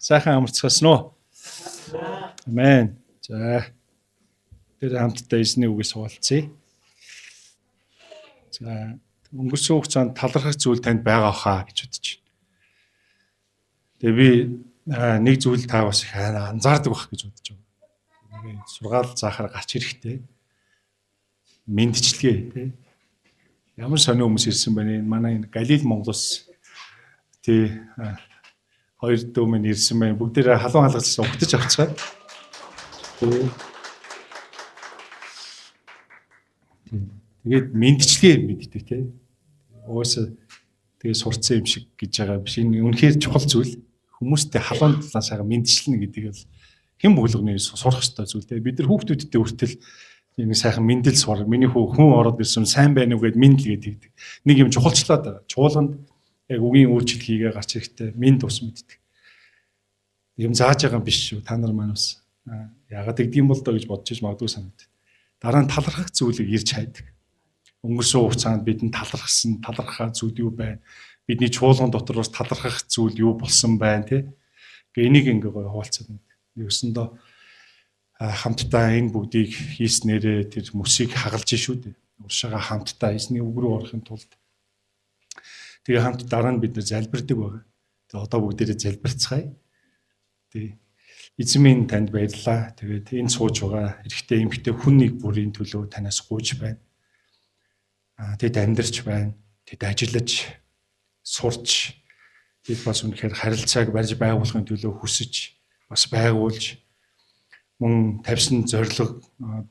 Сайхан амарцгаасан уу? Амен. За. Тэр хамтдаа эзний үгээс хуваалцъя. За, өнгөрсөн хугацаанд талархах зүйл танд байгаа хаа гэж бодож байна. Тэгээ би нэг зүйл та бас их анзаардаг байх гэж бодож байгаа. Нэг сургаал заахаар гарч ирэхтэй. Мэндчлэгээ тий. Ямар сонио хүмүүс ирсэн байна. Манай энэ Галил Монголоос тий хоёр дүү минь ирсэн байна. Бүгдээрээ халуун халгацсан угтаж авцгаа. Тэгээд мэндчлэгээ мэддэг тий. Уусаа тэгээ сурцсан юм шиг гэж байгаа биш. Энэ үнэхээр чухал зүйл. Хүмүүстэй халуун талаас байгаа мэндчлэнэ гэдэг бол хэн бүлгний сурах ёстой зүйл тий. Бид нар хүүхдүүдтэй хүртэл нэг сайхан мэндэл сур. Миний хүн ороод ирсэн сайн байна уу гэд мэндэл гэдэг. Нэг юм чухалчлаад байгаа. Чуулганд яг үгийн үйлчлэл хийгээ гарч ирэхдээ мэд ус мэддэг. Юм зааж байгаа юм биш шүү. Та нар маань бас яагаад гэдгийм бол доо гэж бодож иж магадгүй санаад. Дараа нь талархах зүйлийг ирж хайдаг. Өнгөрсөн хугацаанд бидэнд талархсан, талархах зүйл юу байна? Бидний чуулган дотор бас талархах зүйл юу болсон байна те? Гэ энийг ингээ гоё хуваалцаад байна. Ерөөсөндөө хамтдаа энэ бүгдийг хийснээрээ тэр мөсийг хагалж шүү дээ. Уршаага хамтдаа эзний үг рүү орохын тулд тэгээ хамт дараа нь бид нар залбирдаг байгаа. Тэгээ одоо бүгдээрээ залбирцгаая. Тэгээ эзэн минь танд баярлалаа. Тэгээд энэ сууж байгаа эрэгтэй эмэгтэй хүннийг бүрийн төлөө танаас гуйж байна. Тэд амьдарч байна. Тэд ажиллаж, сурч, тэд бас үнэхээр харилцааг барьж байгуулахын төлөө хүсэж, бас байгуулж мөн тавьсан зорилго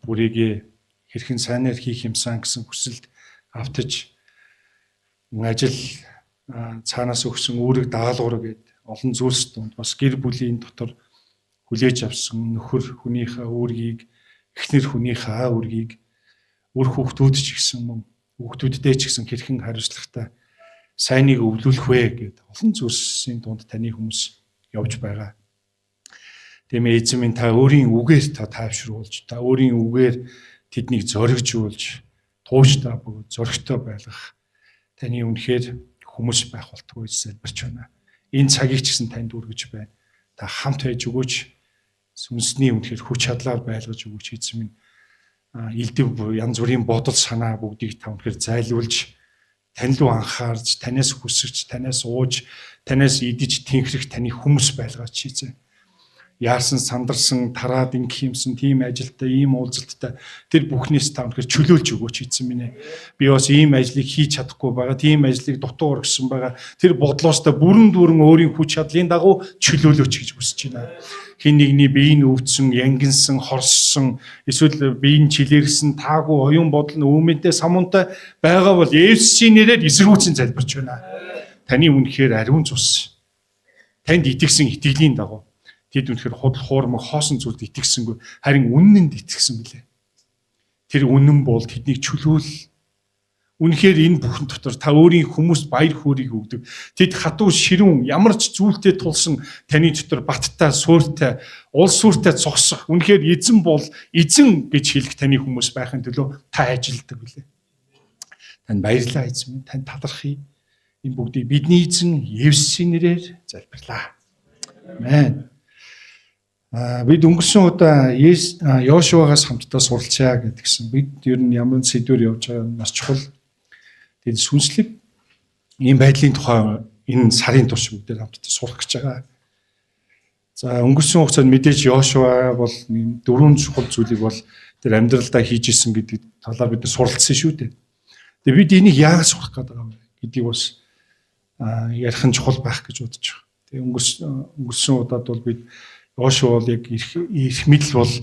бүрийг хэрхэн сайнаар хийх юмсан гэсэн хүсэлд автаж ажил цаанаас өгсөн үүрэг даалгавар гээд олон зүйлс донд бас гэр бүлийн дотор хүлээж авсан нөхөр хүнийхээ үүргийг, эхнэр хүнийхээ үүргийг үр хүүхдүүд ч гэсэн мөн хүүхдүүдтэй ч гэсэн хэрхэн хариуцлагатай сайныг өвлүүлэх вэ гээд олон зүйлсийн дунд таны хүмүүс явж байгаа. Тиймээ эзэн минь та өөрийн үгээр та тайвшруулж, та өөрийн үгээр тэднийг зоригжуулж, тууштай бөгөөд зоригтой байлгах таны үнэхээр хүмүүс байх болтугай залбирч байна. Энэ цагийг ч гэсэн танд үргэж байна. Та хамт байж өгөөч. Сүнсний үнэхээр хүч чадлаар байлгаж өгөөч эзэн минь. Илдэв янз бүрийн бодол санаа бүгдийг та үнэхээр зайлуулж, тань руу анхаарч, танаас хүсэж, танаас ууж, танаас идэж тэнхрэх таны хүмүүс байлгаач эзэн. Яарсан сандарсан тараад ингэх юмсан тийм ажилттай ийм уулзалттай тэр бүхнээс та өнөхөр чөлөөлж өгөөч эзэн минь. Би бас ийм ажлыг хийж чадахгүй байгаа. Тийм ажлыг дутуу оргисон байгаа. Тэр бодлоостой бүрэн өөрийн хүч чадлын дагуу чөлөөлөөч гэж хүсэж байна. Хин нэгний биеийн өвдсөн, янгинсан, хорссон, эсвэл биеийн чилээрсэн, таагүй оюун бодол нь үүмэнтэй самуунтай байгаа бол Есүсийн нэрээр эсэргүүцэн залбирч байна. Таны үнэхээр ариун цус. Танд итгэсэн итгэлийн дагуу тэд үнэхээр худал хуурмаг хоосон зүйлд итгэсэнгүй харин үнэнд итгэсэн билээ. Тэр үнэн бол тэднийг чөлөөл. Үнэхээр энэ бүхэн дотор та өөрийн хүмүүст баяр хөөргийг өгдөг. Тэд хатуу ширүүн ямар ч зүйлтэй тулсан таны дотор баттай, суурьтай, улс суурьтай зогсох. Үнэхээр эзэн бол эзэн гэж хэлэх таны хүмүүс байхын төлөө та ажилддаг билээ. Танд баярлалаа эзэн минь. Танд талархъя. Энэ бүгдийг бидний эзэн Есүсийн нэрээр залбирлаа. Амен. Бид өнгөрсөн удаа Йошуагаас хамтдаа суралцъя гэдгсэн. Бид ер нь ямар сэдвээр явж байгаа нь маш чухал. Тэгээд сүнслэг ийм байдлын тухай энэ сарын турш бүгдээр хамтдаа сурах гэж байгаа. За өнгөрсөн хугацаанд мэдээж Йошуа бол дөрвөн чухал зүйлийг бол тэр амьдралдаа хийж исэн гэдэг талаар бид суралцсан шүү дээ. Тэгээд бид энийг яагаад сурах гэдэг вэ гэдгийг бас ярих нь чухал байх гэж бодож байгаа. Тэгээд өнгөрсөн удаад бол бид Йошуа бол яг их мэдл бол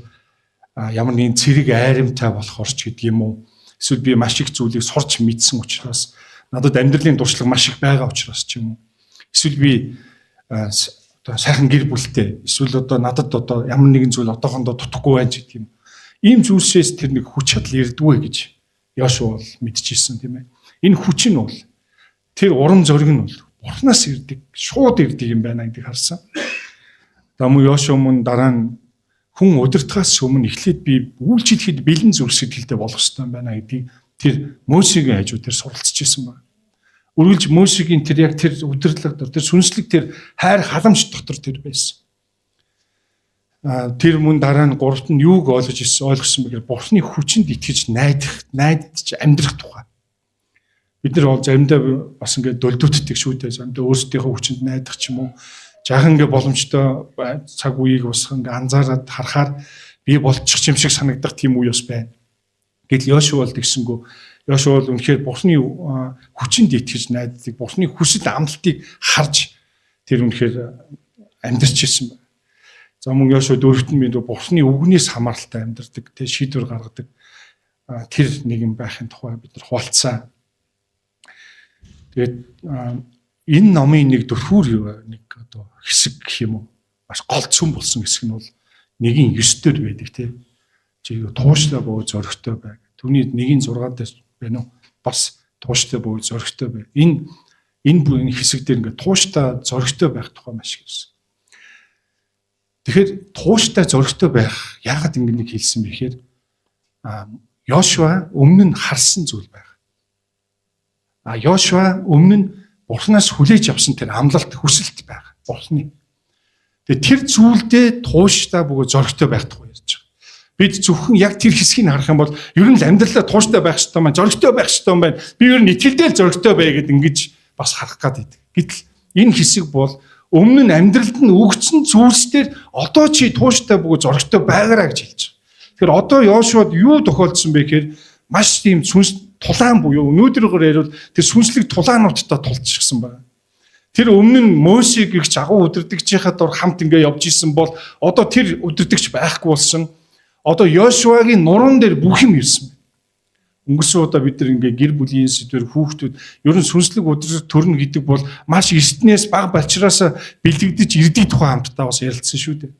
ямар нэгэн цэрэг айрамтай болохоор ч гэдэг юм уу. Эсвэл би маш их зүйлийг сурч мэдсэн учраас надад амьдралын дуршлаг маш их байгаа учраас ч юм уу. Эсвэл би одоо сайхан гэр бүлтэй эсвэл одоо надад одоо ямар нэгэн зүйл одоохондоо дутхгүй байж гэдэг юм. Ийм зүйлсээс тэр нэг хүч чадал ирдгүү гэж Йошуа бол мэдчихсэн тийм ээ. Энэ хүч нь бол тэр урам зориг нь бол Бурханаас ирдэг, шууд ирдэг юм байна гэдгийг харсан. Дамуу Йошуа мөн дараа нь хүн удирдахаас өмнө эхлээд би үйлчлэхэд бэлэн зүрх сэтгэлтэй болох хэрэгтэй байна гэдгийг тэр Мосегийн хажуу тэр суралцж ирсэн байна. Үргэлж Мөсегийн тэр яг тэр удирдлага дотор, тэр сүнслэг тэр хайр халамж дотор тэр байсан. Тэр мөн дараа нь гуравт нь юуг ойлгосон бэ гэхээр Бурхны хүчинд итгэж найдаж амьдрах тухай. Бид нар бол заримдаа бас ингээд дөлдөвддөг шүү дээ. Заримдаа өөрсдийнхөө хүчинд найдах ч юм уу. Жаахан ингээд боломжтой цаг үеийг бас ингээд анзаараад харахаар би болчих юм шиг санагдах тийм үе бас байна. Гэтэл Йошуа бол тэгсэнгүү. Йошуа бол үнэхээр Бурхны хүчинд итгэж найддаг, Бурхны хүсэл амлалтыг харж тэр үнэхээр амьдарч ирсэн байна. За мөн Йошуа 4-т нь Бурхны үгнээс хамааралтай амьдардаг, тэр шийдвэр гаргадаг тэр нэгэн байхын тухай бид нар хуваалцсан. Тэгээд энэ номын нэг дөрвөр нэг одоо хэсэг гэх юм уу маш гол цөм болсон хэсэг нь бол 1:9 дээр байдаг тийм. Чи тууштай боо зөрөгтэй байг. Түүний 1:6 дээр байна уу? Бас тууштай боо зөрөгтэй байг. Энэ хэсэг дээр ингээд тууштай зөрөгтэй байх тухай маш их хэлсэн. Тэгэхээр тууштай зөрөгтэй байх яагаад ингэ хэлсэн бэ гэхээр Йошуа өмнө нь харсан зүйл байх. Йошуа өмнө нь Бурханаас хүлээж авсан тэр амлалт хүсэлт байх. Бурханы. Тэгээ тэр зүйлдээ тууштай бөгөө зөрөгтэй байх тухай ярьж байгаа. Бид зөвхөн яг тэр хэсгийг харах юм бол ер нь л амьдралаа тууштай байх хэрэгтэй маань, зөрөгтэй байх хэрэгтэй юм байна. Би ер нь итгэлдээ зөрөгтэй бай гэдээ ингэж бас харах гээд. Гэтэл энэ хэсэг бол өмнө нь амьдралд нь өгсөн зүйлсээр одоо чи тууштай бөгөө зөрөгтэй байгаараа гэж хэлж байгаа. Тэгэхээр одоо Йошуад юу тохиолдсон бэ гэхээр маш тийм сүнс тулаан буюу өнөөдрөөр ярил тэр сүнслэг тулаануудтай тулчихсан байна. Тэр өмнө нь Мөсег гихч агуу удирдагчийнхаа дор хамт ингээ явж исэн бол одоо тэр удирдагч байхгүй болсон. Одоо Йошуагийн нуруунд дээр бүх юм ирсэн. Өнгөрсөн удаа бид нар ингээ гэр бүлийн сэдвэр хүүхдүүд ер нь сүнслэг удирдах төрн гэдэг бол маш эртнээс бага балчраас бэлтгэж ирдэг тухай хамтдаа бас ярилцсан шүү дээ.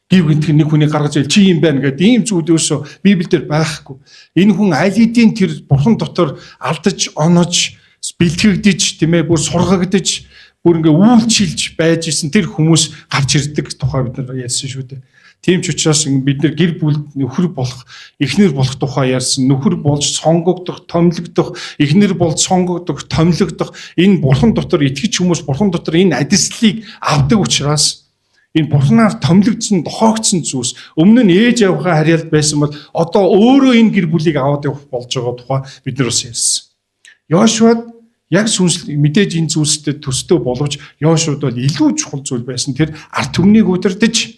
Гив гэнтэг нэг хүний гаргаж ил чи юм байна гэдэг ийм зүйл өсөө Библиэлд байхгүй. Энэ хүн аль хэдийн тэр Бурхан дотор алдаж, онож, бэлтгэгдэж, тийм ээ, бүр сургагдаж, бүр ингээ үйлчилж байж исэн тэр хүмүүс гарч ирдэг тухай бид нар ярьсан шүү дээ. Тийм ч учраас бид нар гэр бүл нөхөр болох, эхнэр болох тухай ярьсан. Нөхөр болж сонгогдох, томилогдох, эхнэр болж сонгогдох, томилогдох энэ Бурхан дотор итгэж хүмүүс Бурхан дотор энэ адислыг авдаг учраас энэ Бурханаар томилогдсон, дохоогдсон зүйлс өмнө нь ээж авахаа харьяалт байсан бол одоо өөрөө энэ гэр бүлийг аваад явах болж байгаа тухай бид нар бас ярьсан. Йошуад яг сүнслэг мэдээж энэ зүйлстэй төстэй боловч Йошуад бол илүү чухал зүйл байсан. Тэр ард түмнийг удирдах,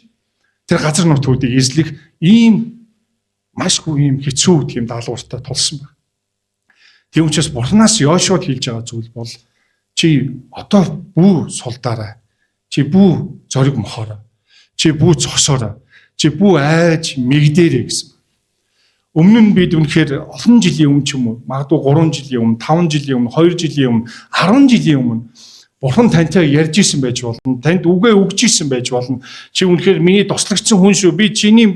тэр газар нутгуудыг эзлэх ийм машгүй ийм хэцүү тийм даалгавартай тулсан байна. Тийм учраас Бурханаас Йошуад хэлж байгаа зүйл бол чи одоо бүү сулдаарай. Чи бүү зориг мохоорой. Чи бүү зогсоорой. Чи бүү айж мэгдээрэй гэсэн. Өмнө нь бид үнэхээр олон жилийн өмнө ч юм уу, магадгүй 3 жилийн өмнө, 5 жилийн өмнө, 2 жилийн өмнө, 10 жилийн өмнө Бурхан тантай ярьж исэн байж болно. Танд үгээ өгж исэн байж болно. Чи үнэхээр миний тослогдсон хүн шүү.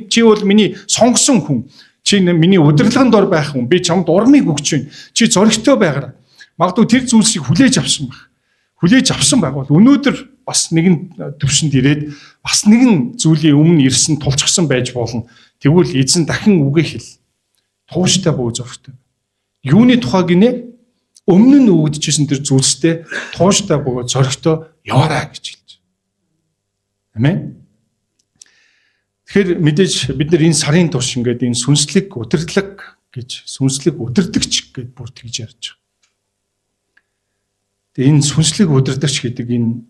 Чи бол миний сонгосон хүн. Чи миний удирдлагын дор байх хүн. Би чамд урмыг өгч байна. Чи зоригтой байгаарай. Магадгүй тэр зүйлсийг хүлээж авсан байх. Хүлээж авсан байгвал өнөөдөр бас нэгэн төвшөнд ирээд бас нэгэн зүйлийн өмнө ирсэн тулчгсан байж болно. Тэгвэл эзэн дахин үгээ хэл. Тууштай бүү зөрөгтэй. Юуны тухай гинэ? Өмнө нь өгдөжсэн тэр зүйлстэй тууштай бүү зөрөгтэй яваарай гэж хэлж. Амен. Тэгэхээр мэдээж бид нар энэ сарын турш ингээд энэ сүнслэг удирдлага гэж сүнслэг удирдагч гэж бүр тэгж ярьж байгаа. Тэгээ энэ сүнслэг удирдагч гэдэг энэ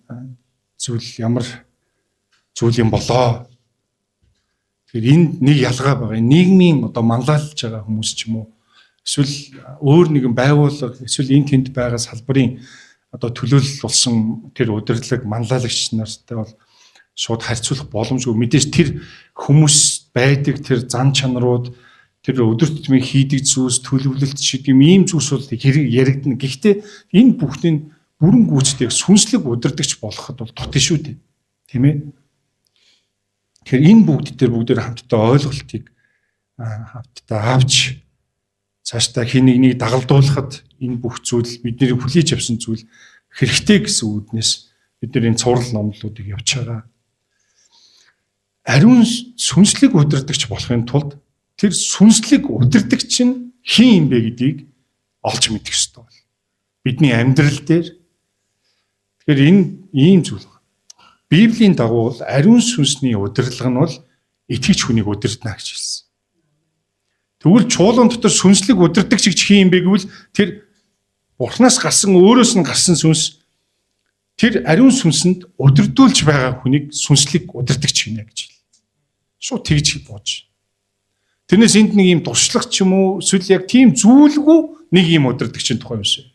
зүйл ямар зүйл юм болоо. Тэгэхээр энд нэг ялгаа байгаа. Нийгмийн одоо манлайлж байгаа хүмүүс ч юм уу эсвэл өөр нэгэн байгууллага эсвэл энэ тэнд байгаа салбарын одоо төлөөлөл болсон тэр удирдлага манлайлагч нартай бол шууд харьцуулах боломжгүй. Мэдээж тэр хүмүүс байдаг тэр зан чанарууд тэр өдөр тутмын хийдэг зүйлс төлөвлөлт шиг ийм зүйлс бол хэрэг яригдана. Гэхдээ энэ бүхний бүрэн гүйцэтгэх сүнслэг удирдагч болоход бол тотын шүү дээ. Тийм ээ. Тэгэхээр энэ бүгдээр хамтдаа ойлголтыг хамтдаа авч цаашдаа хин нэгнийг дагалдуулахад энэ бүх зүйл бидний хүлээж авсан зүйл хэрэгтэй гэсэн үгнээс бид нар энэ цуврал номлолуудыг явж байгаа. Ариун сүнслэг удирдагч болохын тулд тэр сүнслэг удирдагч нь хин юм бэ гэдгийг олж мэдэх ёстой байна. бидний амьдрал дээр. Тэгэхээр энэ ийм зүйл байна. Библийн дагуу бол ариун сүнсний удирдлага нь бол итгэж хүнийг удирдна гэж хэлсэн. Тэгвэл чуулган дотор сүнслэг удирдаг шиг хин юм бэ гэвэл тэр Бурханаас гарсан өөрөөс нь гарсан сүнс тэр ариун сүнсэнд удирдуулж байгаа хүнийг сүнслэг удирдагч хийнэ гэж хэлсэн. Шууд тэгж бууж. Тэрнээс энд нэг юм дуршлах ч юм уу эсвэл яг тийм зүйлгүй нэг юм удирдагчийн тухай юм шиг.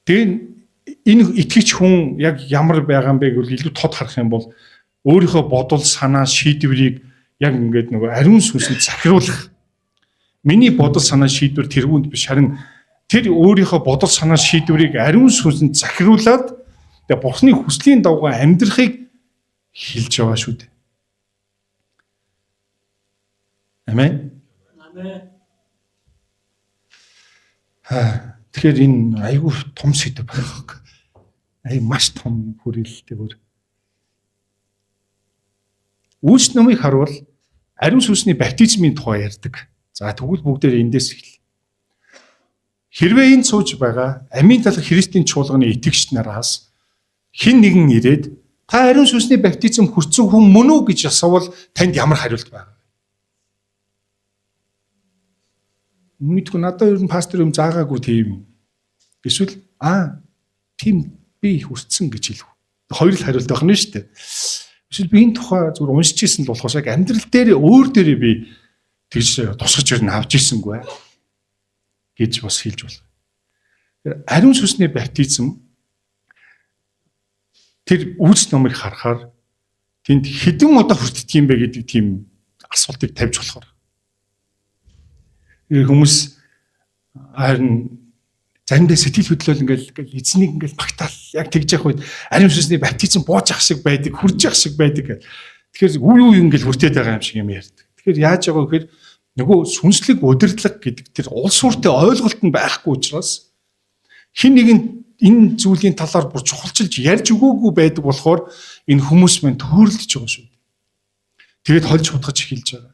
Тэгээ энэ итгэж хүн яг ямар байгаа юм бэ гэвэл илүү тод харах юм бол өөрийнхөө бодол, санаа, шийдвэрийг яг ингээд нөгөө ариун сүнсэнд захируулах. Миний бодол, санаа, шийдвэр тэргүүнд биш харин тэр өөрийнхөө бодол, санаа, шийдвэрийг ариун сүнсэнд захируулад тэгээ Бурхны хүслийн дагуу амьдрахыг хэлж байгаа шүү дээ. Амен. Амен. Тэгэхээр энэ айгүй том сэдв байгаа. Маш том хүрээлэлтэй бүр. Үйлс номыг харуул ариун сүнсний баптизмын тухай ярьдаг. За тэгвэл бүгдээр эндээс эхэллээ. Хэрвээ энд сууж байгаа амийн талх Христийн чуулганы итгэгч нараас хэн нэгэн ирээд та ариун сүнсний баптизм хүртсэн хүн мөн үү гэж асуувал танд ямар хариулт байна? Мэдгүй надад ер нь пастор юм заагаагүй тийм. Эсвэл тийм би хүртсэн гэж хэлв. Хоёр л хариулт байна шүү дээ. Эсвэл би энэ тухай зүгээр уншиж ирсэн л болохоос яг амьдрал дээр өөр дээрээ би тэгж тусгаж ирнэ авч ирсэнгүй гэж бас хэлж байна. Ариун сүнсний баптизм тэр үйлс номыг харахаар тэнд хэдэн удаа хүртдэг юм бэ гэдэг тийм асуултыг тавьж болохоор. Хүмүүс харин заримдаа сэтгэл хөдлөл ингээл эзнийг ингээл багтаал яг тэгж явах үед ариун сүнсний баптизм бууж ах шиг байдаг, хүрж ах шиг байдаг. Тэгэхээр үе ингээл хүртээд байгаа юм шиг юм ярьдаг. Тэгэхээр яаж байгаа вэ гэхээр нөгөө сүнслэг удирдлага гэдэг тэр улс сүртэй ойлголт нь байхгүй учраас хин нэгэн энэ зүйлийн талаар бүр чухалчилж ярьж өгөөгүй байдаг болохоор энэ хүмүүс мань төөрөлдөж байгаа шүү. Тэгээд хольж хутгаж эхэлж байгаа.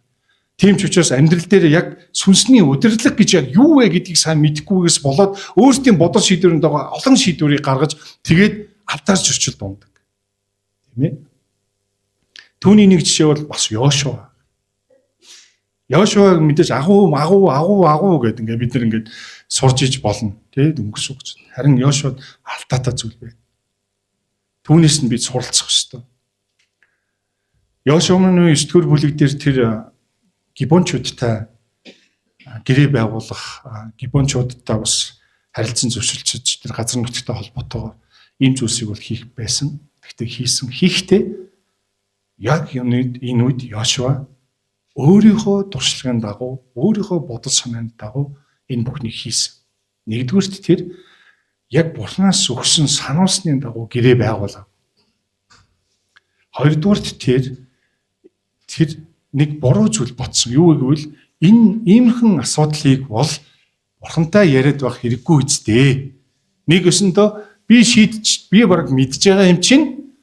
Тийм ч учраас амьдрал дээр яг сүнсний удирдлага гэж яг юу вэ гэдгийг сайн мэдэхгүйгээс болоод өөрсдийн бодол шийдвэрэнд байгаа олон шийдвэрийг гаргаж тэгээд алдаар зөрчил дунддаг. Тийм ээ. Түүний нэг жишээ бол бас Йошуа. Йошуаг мэдээж агуу гэдэг ингээд бид нар ингээд сурж иж болно. Тэгээд өнгөсөв гэж. Харин Йошуад алдаатай зүйл байна. Түүнээс нь бид суралцах ёстой. Йошуаны 9-р бүлэг дээр тэр Гибончуудтай гэрээ байгуулах, Гибончуудтай бас харилцан зөвшөлдөж тэр газар нутгтай холбоотойгоор ийм зүйлсийг бол хийх байсан. Гэхдээ хийсэн. Хийхдээ яг энэ үед Йошуа өөрийнхөө туршлагын дагуу, өөрийнхөө бодол санааны дагуу энэ бүхнийг хийсэн. Нэгдүгüрт тэр яг Бурханаас өгсөн сануулсны дагуу гэрээ байгуулав. Хоёрдугüрт тэр нэг буруу зүйл ботсон. Юу гэвэл энэ иймэрхэн асуудлыг бол Бурхантай яриад байх хэрэггүй үсттэй. Нэг өсөндөө би бараг мэдж байгаа юм чинь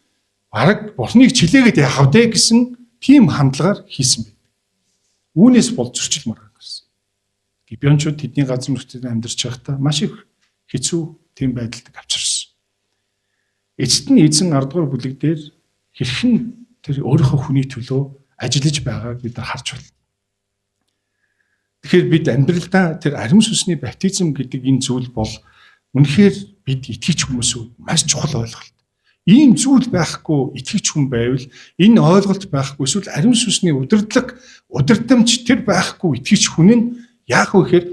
бараг Бурханыг чилээгээд яхав дээ гэсэн тийм хандлагаар хийсэн байна. Үүнээс бол зөрчил маргаан гэсэн. Гибеончууд тэдний газар нутагт амьдарч байхдаа маш их хэцүү тийм байдалд авчирсан. Эцэст нь эзэн 10 дугаар бүлэг дээр хэрхэн тэр өөрийнхөө хүний төлөө ажиллаж байгааг бид нар харж байна. Тэгэхээр бид амьдралдаа тэр ариун сүнсний баптизм гэдэг энэ зүйл бол үнэхээр бид итгэж хүмүүс маш чухал ойлголт. Ийм зүйл байхгүй итгэж хүн байвал энэ ойлголт байхгүй эсвэл ариун сүнсний удирдамж тэр байхгүй итгэж хүн нь яах вэ гэхээр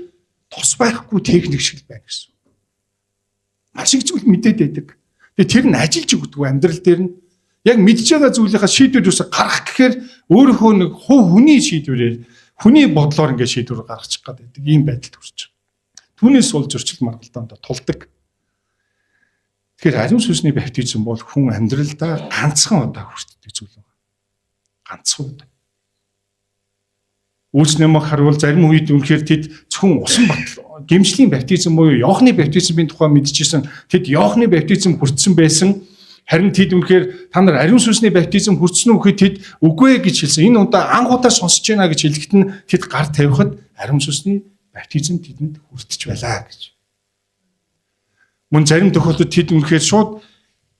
тос байхгүй техник шиг байна гэсэн. Маш их зүйл мэдээд байдаг. Тэгээ тэр нь ажиллаж өгдөг амьдрал дээр нь яг мэдж байгаа зүйлийнхаа шийдвэрүүдээс гарах гэхээр өөрийнхөө нэг хүний шийдвэрээр хүний бодлоор ингээд шийдвэр гаргачих гэдэг ийм байдалд хүрч байгаа. Түүнээс бол зөрчил маргалдаанд тулдаг. Тэгэхээр ариун сүнсний баптизм бол хүн амьдралдаа ганцхан удаа хүртдэг зүйл байна. Ганцхан удаа. Үйлс номыг харуул зарим үед үнэхээр тэд зөвхөн усан батал гэмшлийн баптизм буюу Иохны баптизмын тухай мэдчихсэн. Тэд Иохны баптизм хүртсэн байсан. Харин тэд үнэхээр та нар ариун сүнсний баптизм хүртсэн үү гэхэд тэд үгүй гэж хэлсэн. Энэ удаа анх удаа сонсож байна гэж хэлэхэд нь тэд гар тавихад ариун сүнсний баптизм тэдэнд хүртэж байлаа гэж. Мөн зарим тохиолдолд тэд үнэхээр шууд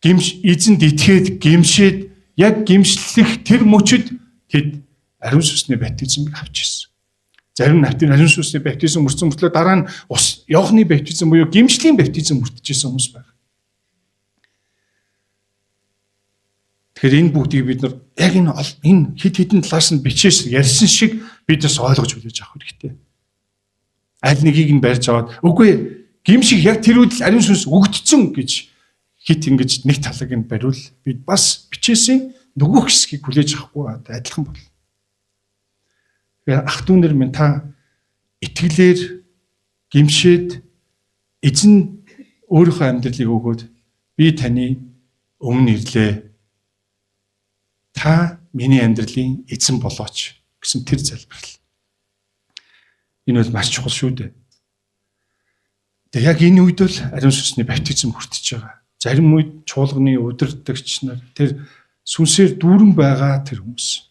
эзэнд итгээд гимшээд яг гимшлэх тэр мөчөд тэд ариун сүнсний баптизмыг авч ирсэн. Зарим нь ариун сүнсний баптизм мөрцөн мөртлөө дараа нь Иохны баптизм буюу гимшлийн баптизм мөртөжсэн хүмүүс байна. Тэгэхээр энэ бүгдийг бид нар яг энэ хэд хэдэн талаас нь бичээс ярьсан шиг бидээс ойлгож үлээж авах хэрэгтэй. Аль нэгийг нь барьж аваад үгүй гимшиг яг тэр үед ариун сүнс өгдсөн гэж хит ингэж нэг талыг нь бариул бид бас бичээсийн нөгөө хэсгийг хүлээж авахгүй адилхан бол. Тэгэхээр ах дүү нар минь та итгэлээр гимшээд эзэн өөрийнхөө амьдралыг өгөөд би таны өмнө ирлээ. Та миний амьдралын эзэн болооч гэсэн тэр залбирал. Энэ бол маш чухал шүү дээ. Тэгээ яг энэ үед бол ариун сүнсний баптизм хүртэж байгаа. Зарим үед чуулганы удирдагч нар тэр сүнсээр дүүрэн байгаа тэр хүмүүс.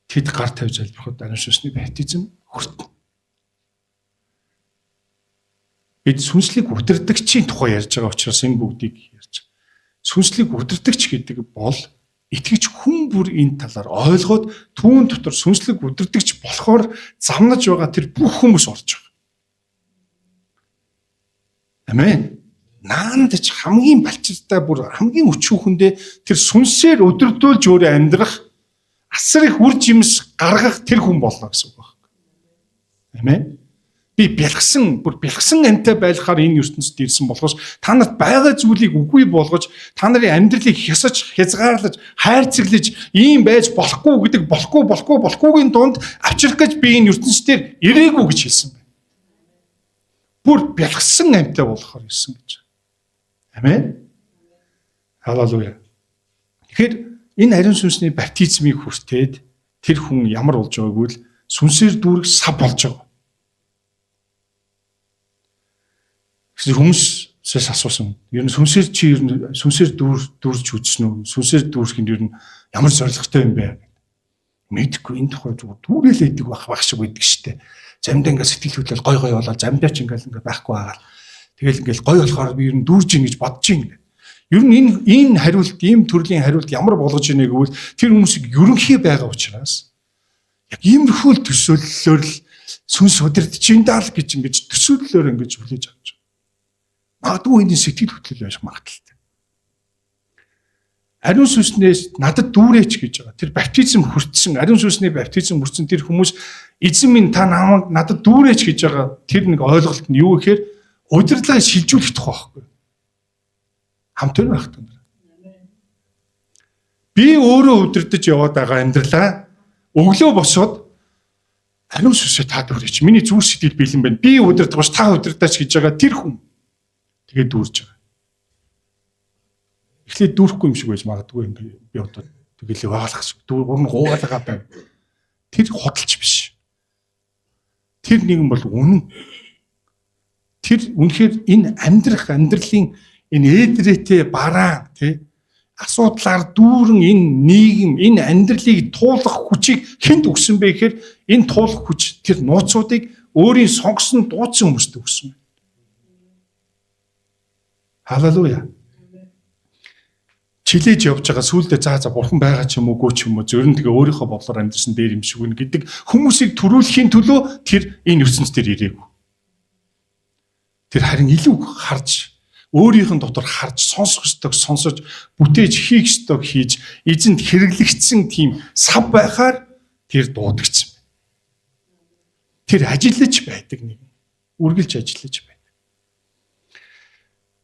Тэд гар тавьж залбирахад ариун сүнсний баптизм хүртэнэ. Бид сүнслэг удирдагчийн тухай ярьж байгаа учраас энэ бүгдийг ярьж байгаа. Сүнслэг удирдагч гэдэг бол итгэж хүн бүр энэ талаар ойлгоод түүн дотор сүнслэг удирдагч болохоор замнаж байгаа тэр бүх хүмүүс орж байгаа. Амен. Наандч хамгийн балчиртай бүр хамгийн өчүүхэндээ тэр сүнсээр өдөрдүүлж өөрөө амьдрах асар их үр жимс гаргах тэр хүн болно гэсэн үг байна. Амен. Би бэлгсэн амьтаа байлахаар энэ ертөнцид ирсэн болохоос та нарт байгаа зүйлийг үгүй болгож та нарын амьдралыг хясаж хязгаарлаж хайрцаглаж ийм байж болохгүй гэдэг болохгүйгийн дунд авчрах гэж би энэ ертөнцийн ирээгүй гэж хэлсэн байна. Бүр бэлгсэн амьтаа болохоор ирсэн гэж. Амен. Халелуя. Тэгэхээр энэ ариун сүнсний баптизмыг хүртээд тэр хүн ямар болж байгааг үл сүнсээр дүүрэх сав болж байгаа. Хүмүүсээс асуусан. Ер нь сүнсээр дүүрж үзсэн үү? Сүнсээр дүүрэх нь ер нь ямар зорилготой юм бэ? Мэдхгүй энэ тухай дүүрэл идэг байх шиг байдаг штэ. Замдаа ингээд сэтгэл хөдлөл гой болоод замдаа ч ингээд байхгүй байгаа. Тэгэл ингээд гой болохоор би ер нь дүүрж ийн гэж бодож ийн. Ер нь энэ хариулт, ийм төрлийн хариулт ямар болгож ийнэ гэвэл тэр хүмүүсийг ерөнхий байгаа учраас яг иймэрхүү төсөөллөөр л сүнс удирдах юм даа л гэж ингэж төсөөллөөр ингэж хүлээж авч. Магадгүй энэ сэтгэл хөдлөл байж магадaltaй. Ариун сүнснээс надад дүүрээч гэж байгаа. Тэр баптизм хүртсэн, ариун сүнсний баптизм хүртсэн тэр хүмүүс эзэн минь та намайг надад дүүрээч гэж байгаа. Тэр нэг ойлголт нь юу гэхээр удирдлагыг шилжүүлэх тухай байхгүй. Хамт байна байх юм. Би өөрөө удирдах яваад байгаа амьдралаа өглөө босоод ариун сүнсээ та дүүрээч. Миний зүрх сэтгэл бэлэн байна. Би удирдах биш та удирдаач гэж байгаа тэр хүн. Тэгээд дүүрж байгаа. Эхлээд дүүрэхгүй юм шиг байж магадгүй юм би одоо тэгэлээ ваалах шиг гуугаалгаа байв. Тэр хөдөлж биш. Тэр нэгэн бол үнэн. Тэр үнэхээр энэ амьдралын энэ эдрэтэй бараа тий асуудлаар дүүрэн энэ нийгэм энэ амьдралыг туулах хүчийг хэнд өгсөн бэ гэхээр энэ туулах хүч тэр нууцуудыг өөрийн сонгосон дуудсан хүмүүст өгсөн. Халелуя. Чилээж явж байгаа сүулдэ за бурхан байгаа ч юм уугүй ч юм уу зөв нь тэгээ өөрийнхөө бодлоор амьдсан дээр юм шиг үн гэдэг хүмүүсийг төрүүлэхийн төлөө тэр энэ ертөнц дээр ирээгүй. Тэр харин илүү харж өөрийнх нь дотор харж сонсох ёстойг сонсож бүтээж хийх ёстойг хийж эзэнд хэрэглэгдсэн тийм сав байхаар тэр дуудагдсан байна. Тэр ажиллаж байдаг нэг үргэлж ажиллаж байна.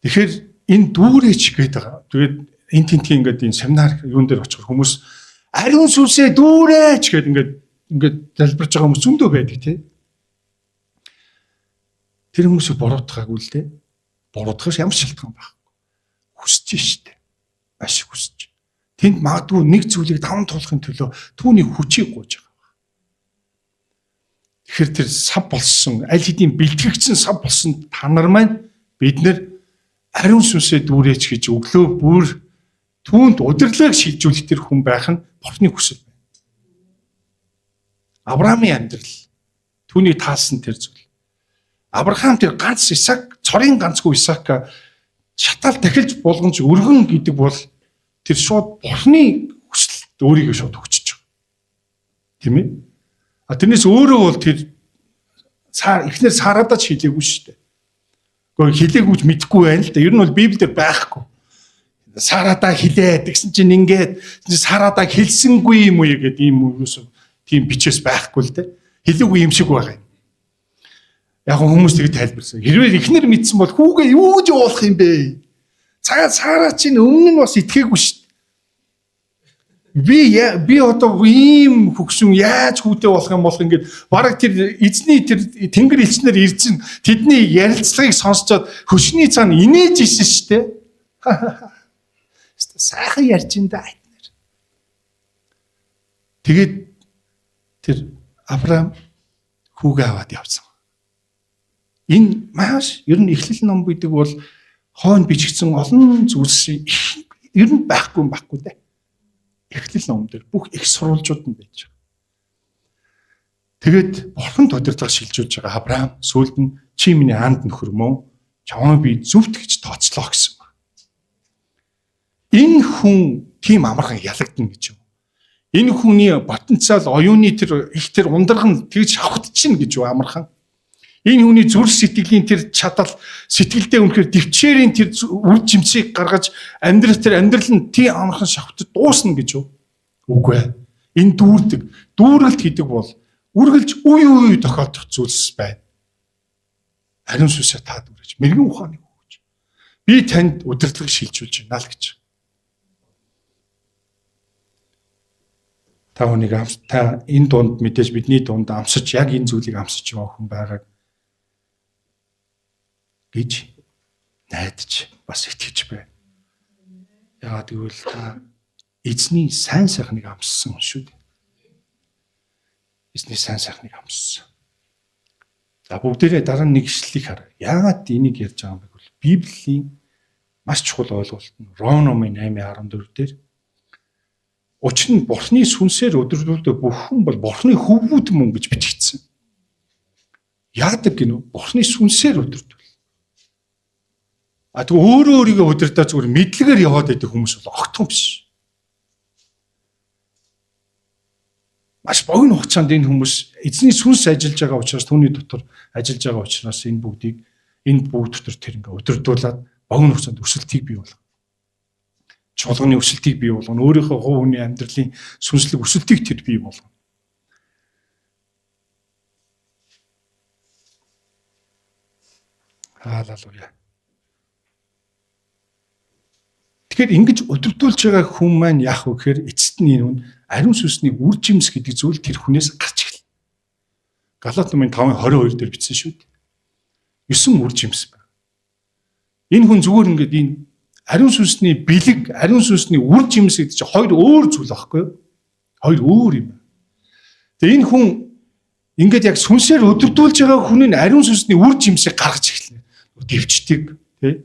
Тэгэхээр энэ дүүрээч гэдэг. Тэгээд энэ тентгийн ингээд энэ семинар юун дээр очих хүмүүс ариун сүнсээ дүүрээч гэдэг ингээд залбирж байгаа хүмүүс зөндөө байдаг тий. Тэр хүмүүсийг буруутгаагүй л дээ. Буруутгах ямар шалтгаан байхгүй. Хүсэж штэ. Маш их хүсэж. Тэнд магадгүй нэг зүйлийг даван туулахын төлөө түүний хүчийг гуйж байгаа. Тэгэхээр тэр сав болсон, аль хэдийн бэлтгэгдсэн сав болсон та нар маань бид нэр ариун сүнсээ дүүрээч гэж өглөө бүр түүнд удирдлагыг шилжүүлэх тэр хүн байх нь Бурхны хүсэл байна. Авраамийн амьдрал Түүнийг таалсан тэр зүйл. Авраам тэр ганц Исаак, цорын ганцгүй Исаака шатаал дахилж болгонж өргөн гэдэг бол тэр шууд Бурхны хүсэлд өөрийгөө шууд өгчөж байгаа. Тийм ээ? Тэрнээс өөрөө бол тэр эхнэр Сарадаа ч хэлээгүй шүү дээ. Гэхдээ хэлээгүйч мэдэхгүй байна л да. Ер нь бол Библиэр байхгүй. Сарадаа хэлээд гэсэн чинь ингээд Сарадаа хэлсэнгүй юм уу гэдэг ийм үгээс тийм бичээс байхгүй л дээ. Хэлээгүй юм шиг байгаа юм. Яг хүмүүс тэгээд тайлбарсан. Хэрвээ эхнэр мэдсэн бол хүүгээ юу ч уулах юм бэ? Сараа чинь өмнө нь бас итгээгүй шүү дээ. Би одоо ийм хөгшин яаж хүүтэй болох ингээд бараг тэр эзний тэр тэнгэр элчнэр ирж тэдний ярилцлагыг сонсчоод хөшний цаана инээж исэн шүү дээ. Сайхан ярьж ин да айтнаар. Тэгээд тэр Авраам хүүгээ аваад явсан. Энэ маш ер нь эхлэл ном гэдэг бол хойно бичигдсэн олон зүйлс ер нь байхгүй дээ. Эхлэл ном дээр бүх их сурвалжууд нь байж байгаа. Тэгээд Бурханд удирдлага шилжүүлж байгаа Авраам сүүлд нь чи миний аанд нөхөр мөн чамаа би зөвхт гэж тооцлоо гэсэн. Энэ хүн тийм амархан ялагдана гэж юу? Энэ хүний потенциал оюуны тэр их тэр ундраган тэгж шавхтчихна гэж юу амархан? Энэ хүний зүрх сэтгэлийн тэр чадал сэтгэлдээ үнэхээр төвчээрийн тэр үр жимсийг гаргаж амьдрал нь тийм амархан шавхтад дуусна гэж юу? Үгүй ээ. Энэ дүүрэлт гэдэг бол үргэлж үе тохиолдох зүйлс байна. Ариун сүнсээ та дүрэж мэрэгэн ухааныг өгч. Би танд удирдлага шилжүүлж байна л гэж. Та энэ дунд мэдээж бидний дунд амсаж яг энэ зүйлийг амсаж байгаа хүн байгааг гэж найдаж бас итгэж байна. Яагаад гэвэл та эзний сайн сайхныг амссан шүү дээ. Эзний сайн сайхныг амссан. За бүгдээрээ дараа нь нэг ишлэлийг хараа. Яагаад энийг ярьж байгаа юм бэ гэвэл Библийн маш чухал ойлголт нь Ром номын 8:14 дээр учир нь Бурхны сүнсээр өдрөлдөө бүх хүн бол Бурхны хөвгүүд мөн гэж бичигдсэн. Яадаг гинөө Бурхны сүнсээр өдрөлдөө. Тэг өөрийгөө удирдах зүгээр мэдлэгээр яваад байдаг хүмүүс бол огтхон биш. Маш богино хугацаанд энэ хүмүүс эзний сүнс ажиллаж байгаа учраас түүний дотор ажиллаж байгаа учраас энэ бүгд дотор тэр ингээ удирдуулаад богино хугацаанд өсөлтийг бий болгоно. Чуулганы өсөлтийг бий болгоно. Өөрийнхөө хувь хүний амьдралын сүнслэг өсөлтийг тэр бий болгоно. Халелуя. Тэгэхээр ингэж өдөрдүүлж байгаа хүн маань яах вэ гэхээр эцэст нь энэ ариун сүнсний үр жимс гэдэг зүйл тэр хүнээс гарч эхэлнэ. Галаат номын 5:22 дээр бичсэн шүү дээ. 9 үр жимс байна. Энэ хүн зүгээр ингээд энэ ариун сүнсний бэлэг, ариун сүнсний үр жимс гэдэг чинь хоёр өөр зүйл аахгүй юу? Хоёр өөр юм. Тэгээ энэ хүн ингээд яг сүнсээр өдөрдүүлж байгаа хүн нь ариун сүнсний үр жимсийг гаргаж эхэлнэ. Дэвчдэг, тий?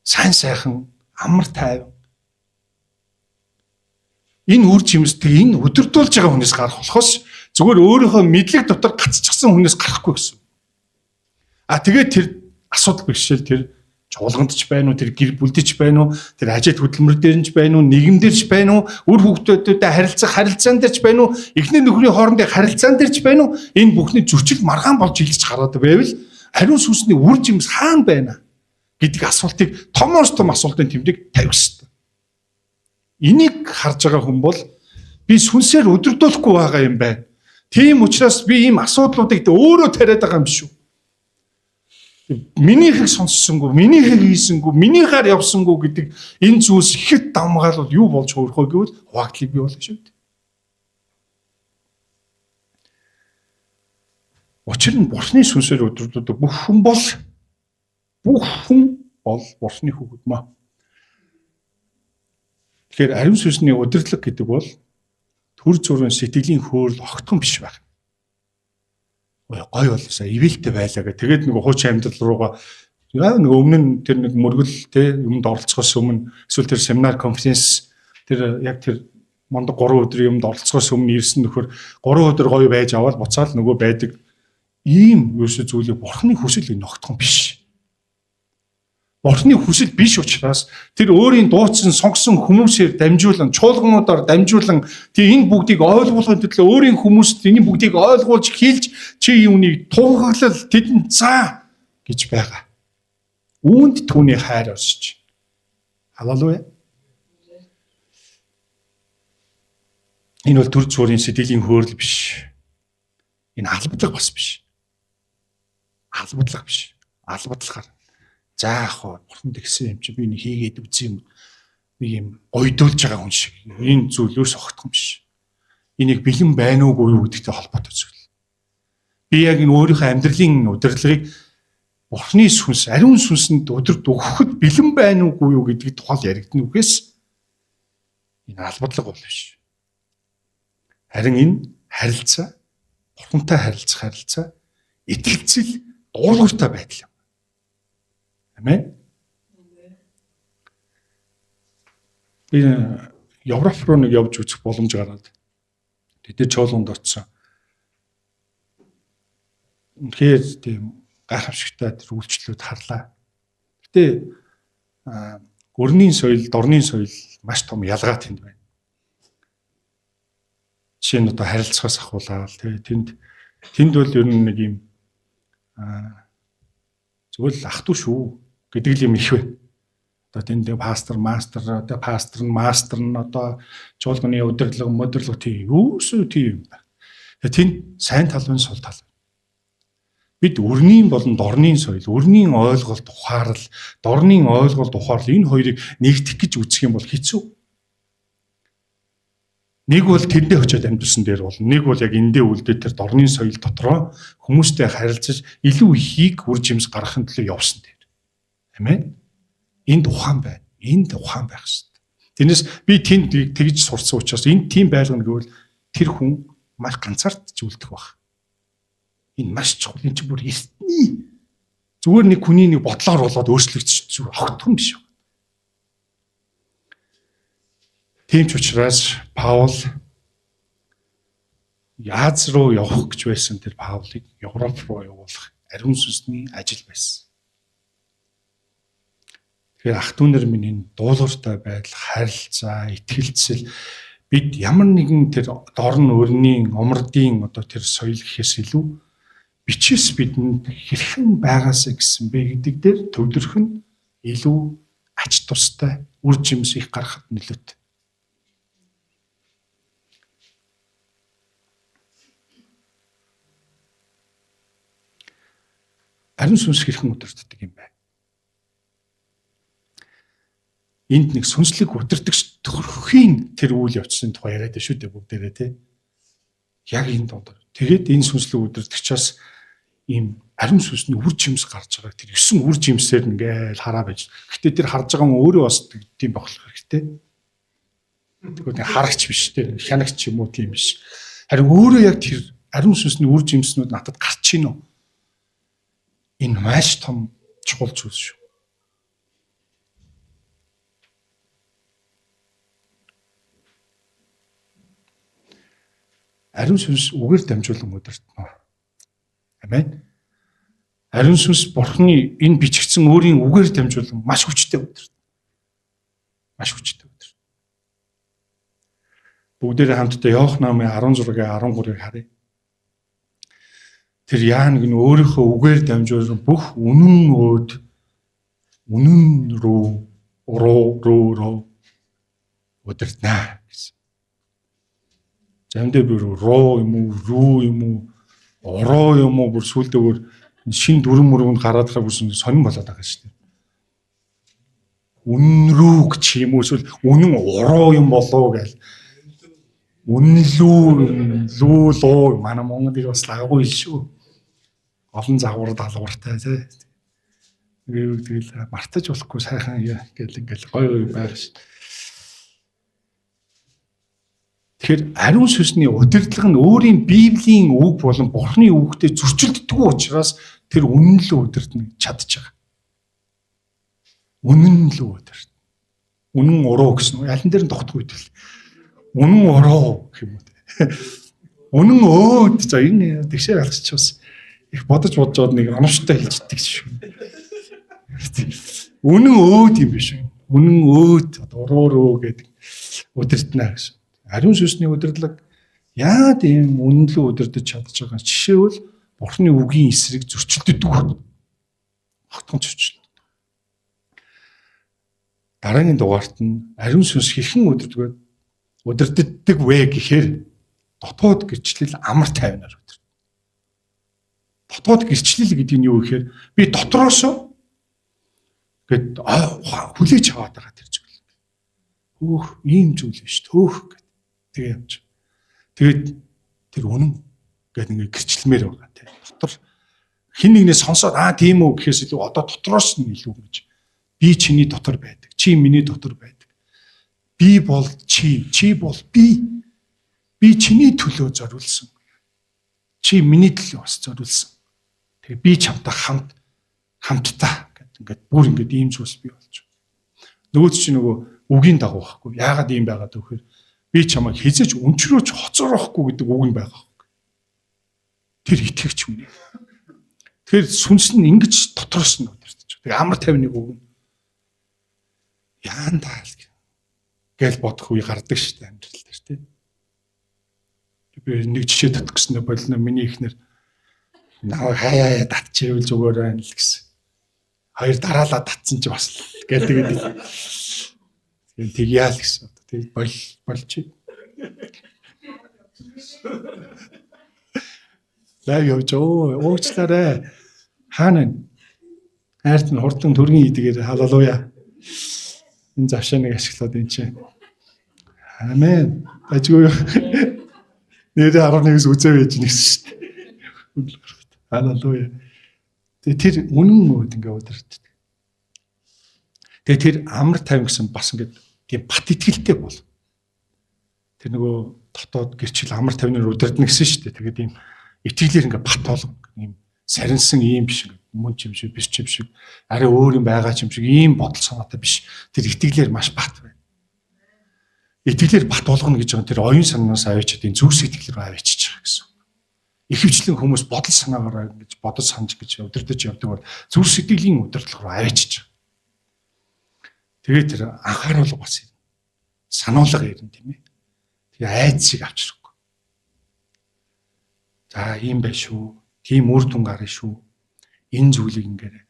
Сайн сайхан, амар тайван. Энэ үр жимстэй энэ өдөрдүүлж байгаа хүнээс гарах болохоос зүгээр өөрийнхөө мэдлэг дотор гацчихсан хүнээс гарахгүй гэсэн. Тэгээд тэр асуудал бэрхшээл тэр чуулганд ч байна уу, тэр гэр бүлдэж байна уу, тэр ажил хөдөлмөр дээр ч байна уу, нийгэмдэр ч байна уу, үр хүүхдүүдэд харилцаан дээр ч байна уу, эхнэр нөхрийн хоорондын харилцаан дээр ч байна уу, энэ бүхний зөрчил маргаан болж илж гараад байвал ариун сүнсний үр жимс хаана байна гэдэг асуултыг том асуултын тэмдэг тавих хэрэгтэй. Энийг харж байгаа хүн бол би сүнсээр өдөрдүүлэхгүй байгаа юм байна. Тийм учраас би ийм асуудлуудыг өөрөө тариад байгаа юм биш үү? Минийхийг сонссонгүй, минийхийг хийсэнгүй, минийхээр явсангүй гэдэг энэ зүйлс ихэд давмгаал бол юу болж өөрхөө гэвэл хуваагдлыг бий болгоно шүү дээ. Учир нь Бурхны сүнсээр өдөрдүүлдэг бүх хүн бол Бурхны хүүхэд маа. Тэгэхээр ариун сүнсний удирдлага гэдэг бол төр зүрийн сэтгэлийн хөөрл огтхон биш байх. Гой болсоо ивэлтэй байлаа гэх. Тэгээд нэг хуучин амьдрал руугаа нэг өмнө нь тэр нэг мөргөл те юмд оролцохоос өмнө эсвэл тэр семинар конференц тэр яг тэр Мондог 3 өдрийн өмнө оролцохоос өмнө ирсэн нөхөр 3 өдөр гоё байж аваад буцаал нөгөө байдаг ийм ерөөсөө зүйлийг бурхны хүсэл ногтхон биш. Бурхны хүсэл биш учраас тэр өөрийн дууцсан сонгосон хүмүүсээр дамжуулан чуулгануудаар дамжуулан тий энэ бүгдийг ойлгуулахын төлөө өөрийн хүмүүст энэ бүгдийг ойлгуулж хэлж чи юунийг туугаглал тэдэнд заа гэж байгаа. Үүнд түүний хайр орсож. Халелуя. Энэ бол төр зүрийн сэтгэлийн хөөрөл биш. Энэ албадлага бас биш. Албадлага биш. Албадлагаар заах уу бурханд гэсэн юм чи би нэг хийгээд үзье юм. Нэг юм ойдуулж байгаа хүн шиг. Энэ зүйлөөс огтхон биш. Энийг бэлэн байна уугүй юу гэдэгтэй холбоотой зүйл. Би яг энэ өөрийнхөө амьдралын удирдлагыг бурхны сүнс, ариун сүнсэнд удирд өгөхөд бэлэн байна уугүй юу гэдгийг тухайл яригдана үгээс энэ албадлага бол биш. Харин энэ харилцаа, бурхантай харилцах харилцаа, итгэлцэл, дуулууртай байдал юм. Амен. Би Европ руу нэг явж үзэх боломж гараад тэд чуулганд очсон. Үнэхээр тийм гайхамшигтай тэр үйлчлүүд харлаа. Гэтэ өрний соёл, дорны соёл маш том ялгаа тэнд байна. Жишээ нь одоо харилцахаас ахуулаад тэнд бол ер нь нэг юм зөвхөн ах トゥ шүү гэдэг юм их байна. Одоо тэнд пастор, мастер, одоо пастор нь мастер нь одоо чуулганы удирдлага, модерлого тийм юусоо тийм юм байна. Тэнд сайн тал байна, сул тал. Бид өрнийн болон дорны соёл, өрнийн ойлголт ухаарал, дорны ойлголт ухаарал энэ хоёрыг нэгтгэх гэж үзэх юм бол хэцүү. Нэг бол тэндээ очиод амьдсан дээр бол нэг бол яг эндээ үлдээ тэр дорны соёл дотроо хүмүүстэй харилцаж илүү ихийг үр жимс гаргахын төлөө явсан дээр. Амен. Энд ухаан байна. Энд ухаан байх хэрэгтэй. Тэрнээс би тэнд тэгж сурсан учраас энд тийм байлгана гэвэл тэр хүн маш ганцаардж үлдэх баг. Энэ маш чухал. Энэ чинь бүр эртний зүгээр нэг хүний нэг бодлоор болоод өөрчлөгдөж зүгээр огтхон биш. Тийм ч учраас Паул Аз руу явах гэж байсан тэр Паулыг Европ руу явуулах ариун сүнсний ажил байсан. Тэгэхээр ах トゥ нар минь энэ дуулууртай байдал, харилцаа, итгэлцэл бид ямар нэгэн тэр дорн өрнийн, умрдын одоо тэр соёл гэхээс илүү бичээс бидэнд хэрхэн байгаасаа гэсэн бэ гэдэг дээр төвлөрөх нь илүү ач тустай үр жимс их гаргахад нөлөөтэй. Ариун сүнс хэрхэн удирддаг юм бэ? Энд нэг сүнслэг удирдагч төрхийн тэр үйл явцын тухай яриад шүү дээ бүгдээрээ тий. Яг энэ донд. Тэгээд энэ сүнслэг удирдагчаас ийм ариун сүнсний үр жимс гарч байгаа. Тэр 9 үр жимсээр ингээл хараа байж. Гэтэ тэр харж байгаа нь өөрөө бас тийм болох хэрэгтэй. Тэгвэл харагч биш тий. Хянагч юм уу тийм биш. Харин өөрөө яг тэр ариун сүнсний үр жимснүүд надад гарч ийн үү? Энэ маш том чухал зүйл шүү. Ариун сүнс үгээр дамжуулан удирдана. Амен. Ариун сүнс бурхны энэ бичигдсэн өөрийн үгээр дамжуулан маш хүчтэй удирдана. Маш хүчтэй удирдана. Бүгдээрээ хамтдаа Иохан намын 16-гийн 13-ыг харъя. Тэр яа нэг нь өөрийнхөө үгээр дамжуулан бүх үнэн өөд үнэн руу удирдана гэсэн. Замдээ бүр руу юм уу, рүү юм уу, ороо юм уу бүр сүлдээ бүр шин дүрм мөрөнд гараад байгаа бүсэн сонирн болоод байгаа шүү дээ. Үнэн рүү гэж юм уу эсвэл үнэн ороо юм болоо гэл. Үнэн лүү манай Монголыг бас лаггүй шүү. Олон загвар даалгавартай тий. Тэгэл мартаж болохгүй сайхан гэл ингээл гой байх шин. Тэгэхээр ариун сүнсний удирдлага нь өөрийн Библийн үг болон Бурхны үгтэй зөрчилддөг учраас тэр үнэн лөө удирдна чадж байгаа. Үнэн лөө удирдна. Үнэн уруу гэсэн үг. Алин дээр нь тогтох үед л Үнэн ороо гэх юм уу. Үнэн өөд за энэ тэгшээр алгасч бас их бодож жоод нэг оновчтой хэлждэг шүү. Үнэн өөд юм биш үү? Үнэн өөд уруу гэдэг удирдна гэсэн. Ариун сүнсний удирдлага яад ийм үнэнлүү удирдах чадж байгаа жишээл Бурхны үгийн эсрэг зөрчилдөдөг. Хатган зөрчил. Дараагийн дугаарт нь ариун сүнс хэрхэн удирддаг вэ гэхээр дотоод гэрчлэл амар тайвнаар удирддаг. Дотоод гэрчлэл гэдэг нь юу гэхээр би дотроос гэд хүлээж аваад байгаа тэр зүйл. Хөөх ийм зүйл биш төөх гэд. Тэгээ явж. Тэгээд тэр үнэн гэд ингээ гэрчлэмээр байгаа тийм. Дотор хин нэгнээ сонсоод тийм үү гэхээс илүү одоо дотроос нь илүү гэж. Би чиний дотор байдаг. Чи миний дотор байдаг. Би бол чи бол би. Би чиний төлөө зориулсан. Чи миний төлөө бас зориулсан. Тэгээ би чамтай хамтдаа гэдэг ингээд бүр ингээд ийм зүйлс бий болж байна. Нөгөөд чи нөгөө үгийн дагуу байхгүй. Яагаад ийм байгаад вэ гэхээр би чамайг хизэж өнчрөөж хоцорохгүй гэдэг үг нь байгаа. Тэр итгэвч үнэ. Тэр сүнс нь ингэж дотроос нь удирдах. Тэгээ амар тайвныг үг нь яандаа гэл бодох үе гардаг шүү дээ амьдрал дээр тийм. Би нэг жишээ татах гэснээр болно. Миний ихнэр наваа хаяа татчихвэл зүгээр байна л гэсэн. Хоёр дараалал татсан чи бас гэл тэгээд тэгьяа л гэсэн. Тэгээд болчих. Лав явж уучлаарай. Хаана хайрт нь хурдан төргийн идгээр халалууя. Энэ завшааныг ашиглаад энэ чинь. Амен. Ажгүй. Нэрээ 11-с үзээ байж нэгсэн шүү дээ. Халалууя. Тэр үнэн өөд ингээ удирддаг. Тэгээ тэр амар тайван гэсэн бас ингээ тийм бат итгэлтэй бол. Тэр нөгөө дотоод гэрчил амар тайвнаар удирдна гэсэн шүү дээ. Тэгээд ийм итгэлээр ингээ бат болгон ийм сарнсан ийм биш ингээ мөн ч юм шиг биш ч юм шиг арай өөр юм байгаа ч юм шиг ийм бодол санаатай биш. Тэр итгэлээр маш бат байна. Итгэлээр бат болгоно гэж байгаа тэр оюун санаанаас авчиад энэ зүрх сэтгэл рүү авчиж байгаа гэсэн. Ихэвчлэн хүмүүс бодол санаагаараа ингэж бодож санаж гэж удирдах явдаг бол зүрх сэтгэлийн удирдлага руу авчиж байгаа. Тэгээд тэр анхааруул бас юм. Сануулга ирнэ тийм ээ. Тэгээ айдсыг авчрахгүй. За ийм байх шүү. Тийм үр дүн гарна шүү. Энэ зүйлийг ингээрэй.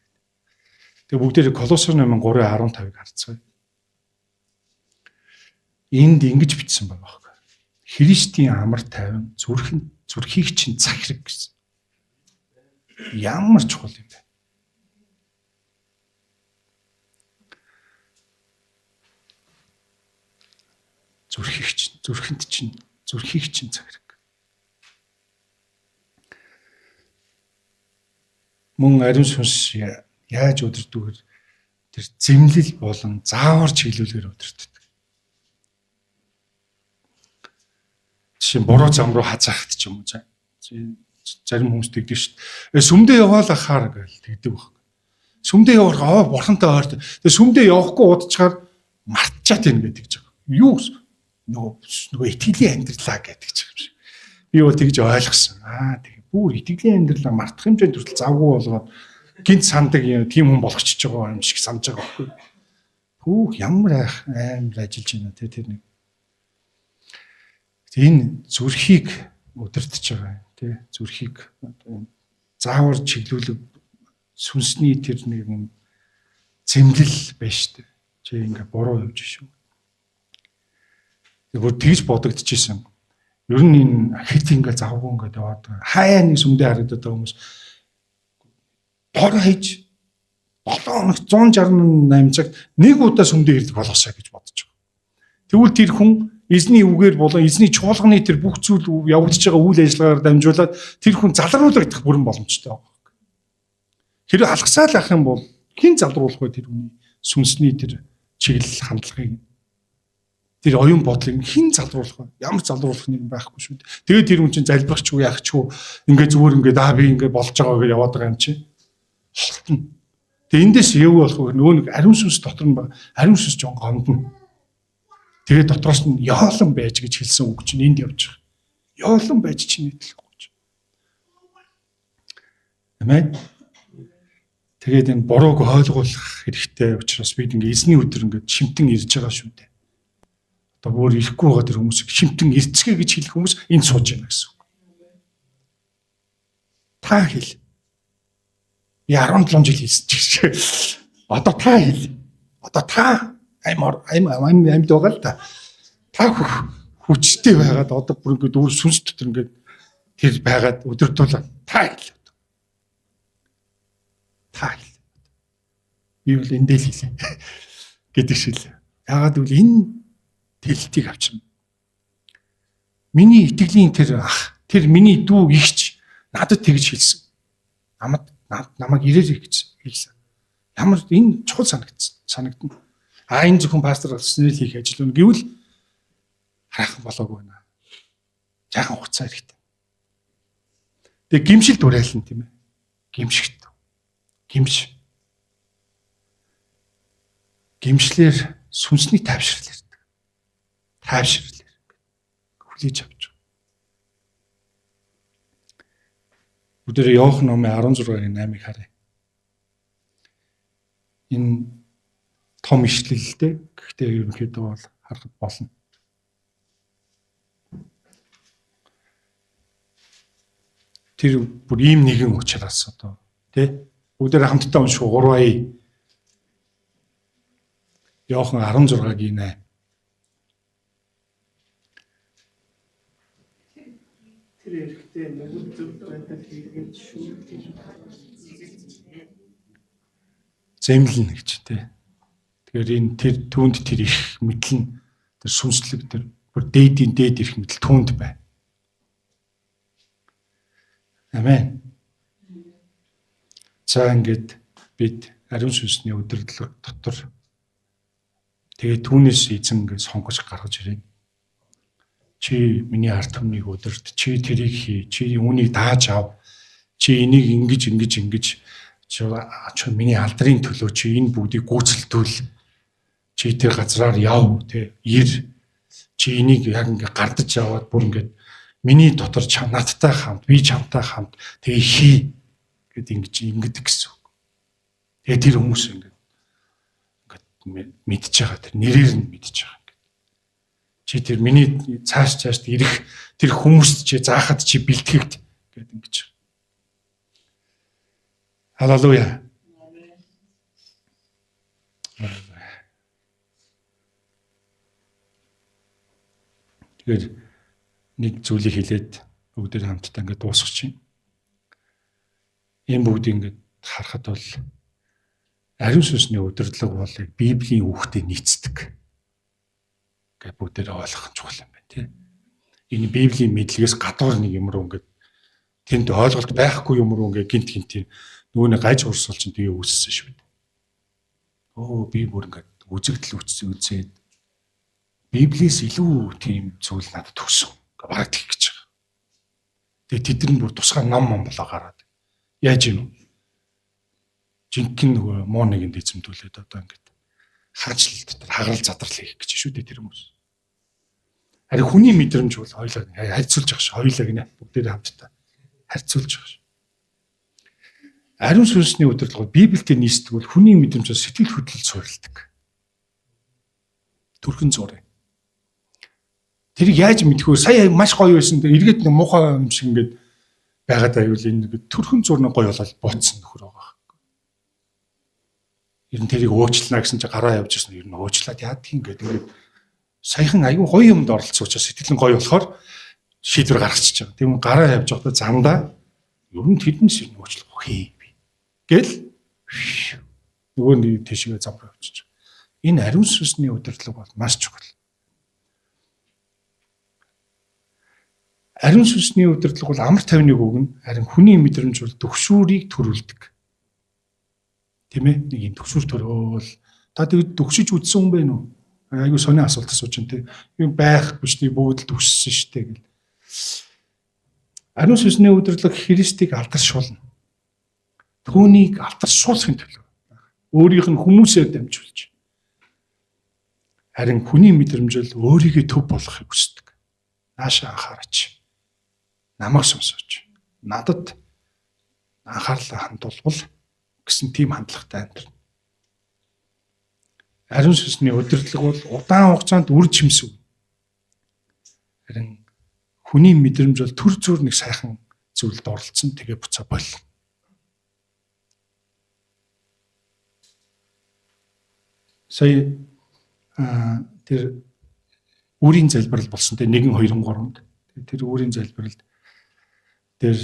Тэгээ бүгдээр Колосс 8:3-15-ыг харцгаая. Энд ингэж бичсэн байгаа байхгүй. Христийн амар тайван зүрхийг чинь захирэг гэсэн. Ямар чухал юм бэ? Зүрхэнд чинь зүрхийг чинь захирэг. Мөн ариун сүнс яаж удирддаг вэ? Тэр зэмлэл болон заавар чиглүүлгээр удирддаг. Жишээ нь буруу зам руу хазаахт ч юм уу зарим хүмүүс тэгдэг шүү дээ. Сүмдээ яваал ахаар гэл тэгдэг баг. Сүмдээ явах бурхантай ойрт. Тэгээ сүмдээ явахгүй удачаар мартчаад ийн гэдэг ч байгаа. Юу нөгөө итгэлийн амьдралаа гэдэг ч юм шиг. Би бол тэгж ойлгосон. Тэгээ бүр итгэлийн амьдралаа мартах хэмжээнд хүртэл завгүй болгоод гинт сандаг тийм хүн болгочихж байгаа юм шиг санаж байгаа байхгүй. Хүүх ямар амар ажиллаж байна тэр нэг. Энэ зүрхийг удирдах байгаа тий зүрхийг заавар чиглүүлэг сүнсний тэр нэг юм зэмлэл байна шүү дээ. Чи ингээ буруу явж шүү. Тэгвэр тэгж бодогдчихсэн. Ер нь энэ хэд ингээ завгүй ингээ яваад хаяа нэг сүмдээ харагдаад байгаа хүмүүс дор хийж 7 хоног 168 цагт нэг удаа сүмдээ ирлэх болгосоо гэж бодож байгаа. Тэгвэл тэр хүн эзний үгээр болон эзний чуулганы тэр бүх зүйл явагдаж байгаа үйл ажиллагаагаар дамжуулаад тэр хүн залруулагдах бүрэн боломжтой байгаа. Хэрэв алгасаал ах юм бол хэн залруулах вэ тэр хүний сүнсний тэр чиглэл хандлагыг? Тэр оюун бодлыг хэн залруулах вэ? Ямар залруулах нэг байхгүй шүү дээ. Тэгээд тэр хүн чинь залбирах ч уу яах ч уу ингээ зүгээр ингээ би ингээ болж байгаа гэж яваад байгаа юм чи. Тэгээд эндээс юу болох вэ? Нөгөө нэг ариун сүнс дотор нь ариун сүнс жон гомдно. Тэгээд дотроос нь яолон байж гэж хэлсэн үг чинь энд явж байгаа. Яолон байж чиний төлөв гэж. Амен. Тэгээд энэ бурууг ойлгуулах хэрэгтэй учраас бид ингээ эзний өдөр ингээ шимтэн ирж байгаа шүү дээ. Одоо өөр ирэхгүй байгаа тэр хүмүүсийг шимтэн ирцгээ гэж хэлэх хүмүүс энд сууж байна гэсэн үг. Та хэл. Би 17 жил хийсэн ч гэж. Одоо та хэл. Одоо та амьд байгаа л да. Та хүчтэй байгаад одоо бүр ингээд өөр сүнс дотор ингээд тэр байгаад өдөртөө та хэл. Та хэл. Би бол эндээ л хэлээ гэдэг шиг л. Яагаад гэвэл энэ тэлтийг авчирна. Миний итгэлийн тэр ах, тэр миний дүү ихч надад тэгж хэлсэн. Намайг ирээрэй гэж хэлсэн. Ямар энэ чухал санагдана. Энэ зөвхөн пастор болсныг хийх ажил үн гэвэл хараахан болоогүй байна. Жаахан хугацаа хэрэгтэй. Тэгээ гимшил дурайлна тийм ээ. Гимшигт. Гимшлэр сүнсний тайвшрал ирдэг. Тайвшрал хүлээж авч. Өдөр Иохан номын 16-гийн 8-ыг харъя. Энэ том ишлэлтэй. Гэхдээ ерөнхийдөө бол харахад болно. Тэр бүр ийм нэгэн учраас одоо тий бүгдээр хамтдаа унших 3 Иохан 16-гийн 8. Тэр эрэхтэй нөгөө зөв байдал хийгээд шүү. Зэмлэн гэж тий. Тэгэхээр энэ тэр түүнд тэр их мэдлэн тэр сүнслэг тэр бүр дээд ирэх мэдл түүнд байна. Амен. За ингээд бид ариун сүнсний удирдлага дотор тэгээ түүнээс эзэн ингээд сонгож гаргаж ирээ. Чи миний ард түмнийг удирд, чи тэрийг хий, чи үүнийг дааж ав, чи энийг ингэж чи миний алдрын төлөө чи энэ бүгдийг гүйцэлдүүл, чи тэр газраар яв, тэ ир, чи энийг яг ингээд гардаж аваад бүр ингээд миний дотор надтай хамт, би чамтай хамт тэгээ хий гэд ингэдэг гэсэн үг. Тэгээ тэр хүмүүс ингээд мэдж байгаа, тэр нэрээр нь мэдж байгаа. Чи тэр миний цааш ирэх тэр хүмүүст чи заахад чи бэлтгэгд гэдэг ингэж. Халелуя. Тэгэхээр нэг зүйлийг хэлээд бүгдээр хамтдаа ингээд дуусгах чинь. Энэ бүгд ингээд харахад бол ариун сүнсний удирдлага бол Библийн үгтэй нийцдэг. Ингээд бүгдээр ойлгох чухал юм байна тий. Энэ Библийн мэдлэгээс гадуур нэг юм руу ингээд тэнд ойлголт байхгүй юм руу ингээд гинт нөгөө нэг гаж урсгал чинь тэгээ үүссэн шүү дээ. Би бүр ингээд үзэгдэл үзээд Библиэс илүү тийм зүйл надад төгсөн. Бараг тийх гэж байгаа. Тэгээ тэд нар бүр тусгай ном болоо гараад. Яаж юм? Жинхэнэ нөгөө муу нэгэнд эзэмдүүлээд одоо ингээд хаачлал дотор хагарал задрал хийх гэж шүү дээ тэр хүмүүс. Харин хүний мэдрэмж бол хоёулаа харьцуулж байгаа ш. Хоёулаа гинэ бүгдээ хамтдаа харьцуулж байгаа ш. Ариун сүнсний удирдлага Библиэд нийцдэг бол хүний мэдрэмжээс сэтгэл хөдлөл суурилдаг. Төрхөн зураг. Тэрийг яаж мэдэх вэ? Сая маш гоё байсан. Эргээд нэг муухай юм шиг ингээд байгаад аюул энэ төрхөн зурны гоё болол бууцсан нөхөр байгаа. Ер нь тэрийг уучлана гэсэн чи гараа явж ирсэн. Ер нь уучлаад яадаг юм гэдэг. Саяхан аюу гоё юмд оролцсон учраас сэтгэл нь гоё болохоор шийдвэр гаргачихж байгаа. Тийм гараа явж байхдаа замдаа ер нь тэрнээс ер нь уучлах хий гэл нөгөө нэг тийшээ замраа явчихж байгаа. Энэ ариун сүнсний удирдлага бол маш чухал. Ариун сүнсний удирдлага бол амар тайвныг өгнө. Харин хүний мэдрэмж бол төгшүүрийг төрүүлдэг. Тийм ээ? Нэг юм төгшүүр төрөөл. Та тэгээд төгшиж үдсэн хүн байна уу? Айгуу сони асуулт асууж байна те. Юм байх бүчний бүгд л төгссөн штэ гэл. Ариун сүнсний удирдлага Христийг алдаршуулна. Түүнийг алдаршуулахын төлөө өөрийнх нь хүмүүсээр дамжуулж. Харин хүний мэдрэмжэл өөрийгөө төв болгохыг хүсдэг. Нааша анхаарч. Намайг сонсооч. Надад анхаарлаа хандуулбал гэсэн тийм хандлагатай амьдрна. Ариун сүнсний удирдлага бол удаан хугацаанд үр жимсэв. Харин хүний мэдрэмж бол төр зүүр нэг сайхан зүйлд оролцсон тэгээ буцаа болно. Сая тэр үрийн залбирал болсон те 1 2 3-нд тэр үрийн залбиралд тэр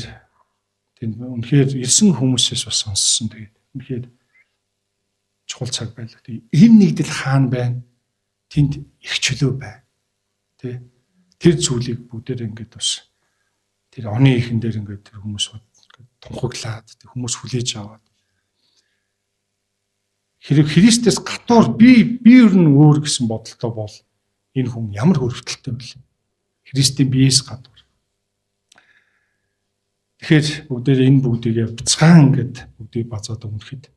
үнэхээр ирсэн хүмүүсээс бас сонссон тэгээд үнэхээр чухал цаг байлаа. Ийм нэгдэл хаана байна? Тэнд их чөлөө байна. Тэ тэр зүйлийг бүгдээр ингээд бас тэр оны ихэн дээр ингээд тэр хүмүүс тунхаглаад хүмүүс хүлээж аваад хэрэг Христэс гадуур би ер нь өөр гэсэн бодолтой бол энэ хүн ямар хөрөвтөлтэй вэ? Христийн биеэс гадуур. Тэгэхээр бүгдээр энэ бүгдийг буцаан ингээд бүгдийг базаад өгнөхэд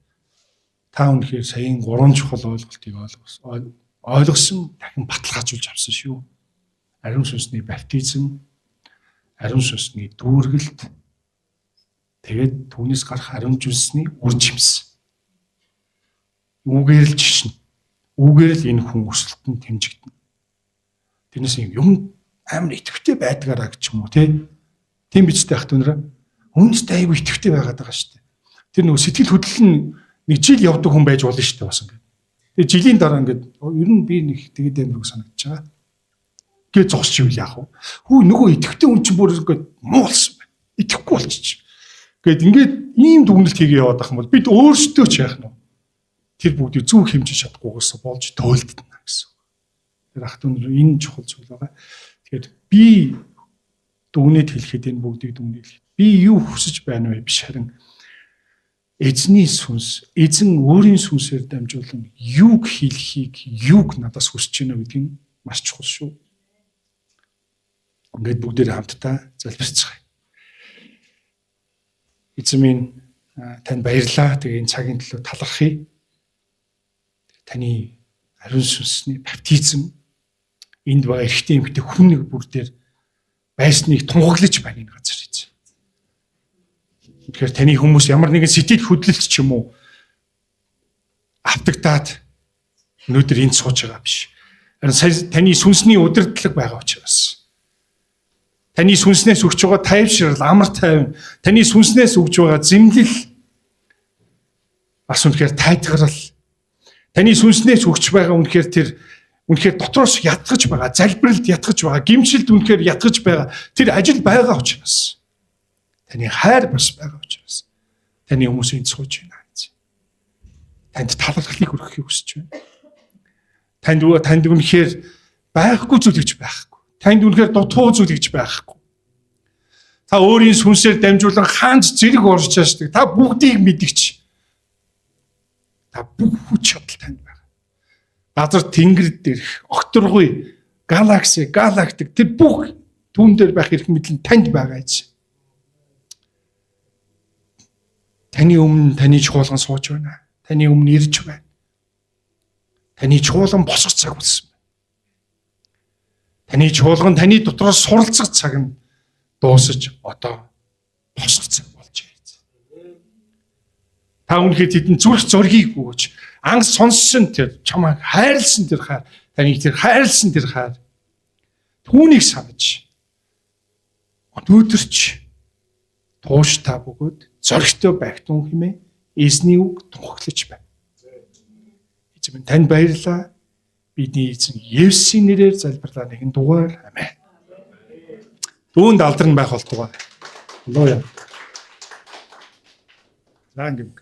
та үнэхээр саяын 3 чухал ойлголтыг ойлгосон дахин баталгаажуулж авсан шүү. Ариун сүнсний баптизм, ариун сүнсний дүүргэлт, тэгээд түүнээс гарах ариун сүнсний үр жимс. Үгээр л жишнэ. Үгээр л энэ хүн өсөлтөнд хэмжигдэнэ. Тэрнээс юм амар итгэвтэй байдгаараа гэж юм уу тийм бичтэй ах түнрээ. Үнэстэй айгүй итгэвтэй байгаад байгаа шүү дээ. Тэр нөгөө сэтгэл хөдлөл нь нэг жил явдаг хүн байж болно шүү дээ бас ингээд. Тэгээ жилийн дараа ингээд ер нь би нэг тэгээд амирг санагдаж байгаа. Гээ зогсч ивэл яах вэ? Хүү нөгөө итгэвтэй хүн чинь бүр ингээд муу болсон байна. Итгэхгүй болчих. Гэт ингээд ийм дүгнэлт хийгээ яваад ах юм бол бид өөрсдөө ч яах нь тэр бүгдийг зөв хэмжиж чадахгүйгээс болж төөлдөнө гэсэн. Тэр ах түн энэ чухал зүйл байгаа. Тэгэхээр би дүгнэлт хэлэхэд энэ бүгдийг дүгнэлт. Би юу хүсэж байна вэ? Биш харин эзний сүнс, эзэн өөрийн сүнсээр дамжуулан юуг хэлхийг, юуг надаас хүсэж байна гэдг нь маш чухал шүү. Ингээд бүгдээр хамтдаа залбирцгаая. Эзэн минь танд баярлалаа. Тэгээ энэ цагийн төлөө талархъя. Таны ариун сүнсний баптизм энд байгаа эрэгтэй эмэгтэй хүн нэг бүр дээр байсныг тунхаглаж байна энэ газар эзэн. Тэгэхээр таны хүмүүс ямар нэгэн сэтгэл хөдлөлт ч юм уу автагдаад өнөөдөр энд сууж байгаа биш. Харин таны сүнсний удирдлага байгаа учраас. Таны сүнснээс өгч байгаа тайвшрал, амар тайван, таны сүнснээс өгж байгаа зэмлэл бас үнэхээр тайтгарал. Таны сүнснээс өгч байгаа үнэхээр тэр үнэхээр дотроос ятгаж байгаа, залбиралд ятгаж байгаа, гимшилд үнэхээр ятгаж байгаа тэр ажил байгаа учраас. Таны хайр бас байгаа учраас. Таны хүмүүсийн сууж байна. Танд талархлыг өргөхийг хүсэж байна. Танд үнэхээр байхгүй зүйл гэж байхгүй. Танд үнэхээр дутуу зүйл гэж байхгүй. Та өөрийн сүнсээр дамжуулан хаанч зэрэг орж чаашдаг. Та бүгдийг мэдгч. Та бүх хүч чадал танд байна. Газар тэнгэр дээрх, огторгуй, галакси, галактик тэр бүх түүн дээр байх эрх мэдэл нь танд байгаа гэж. Таны өмнө таны чуулган сууж байна. Таны өмнө ирж байна. Таны чуулган босох цаг болсон байна. Таны чуулган таны дотроос суралцах цаг нь дуусаж одоо босох цаг болж байна. Та үнэхээр тэдэнд зүрх зоргийг өгөөч. Анх сонссон тэр чамайг хайрлсан тэр хайр, таныг тэр хайрлсан тэр хайр. Түүнийг санаж өнөөдөрч тууштай бөгөөд зоригтой байх тун хэмээн эзний үг тунхаглаж байна. Эзэн танд баярлалаа. Бидний эзэн Есүсийн нэрээр залбирлаа нэгэн дугаар. Амен. Дүүнд алдарн байх болтугай. Аллилуйя. Заан гэв.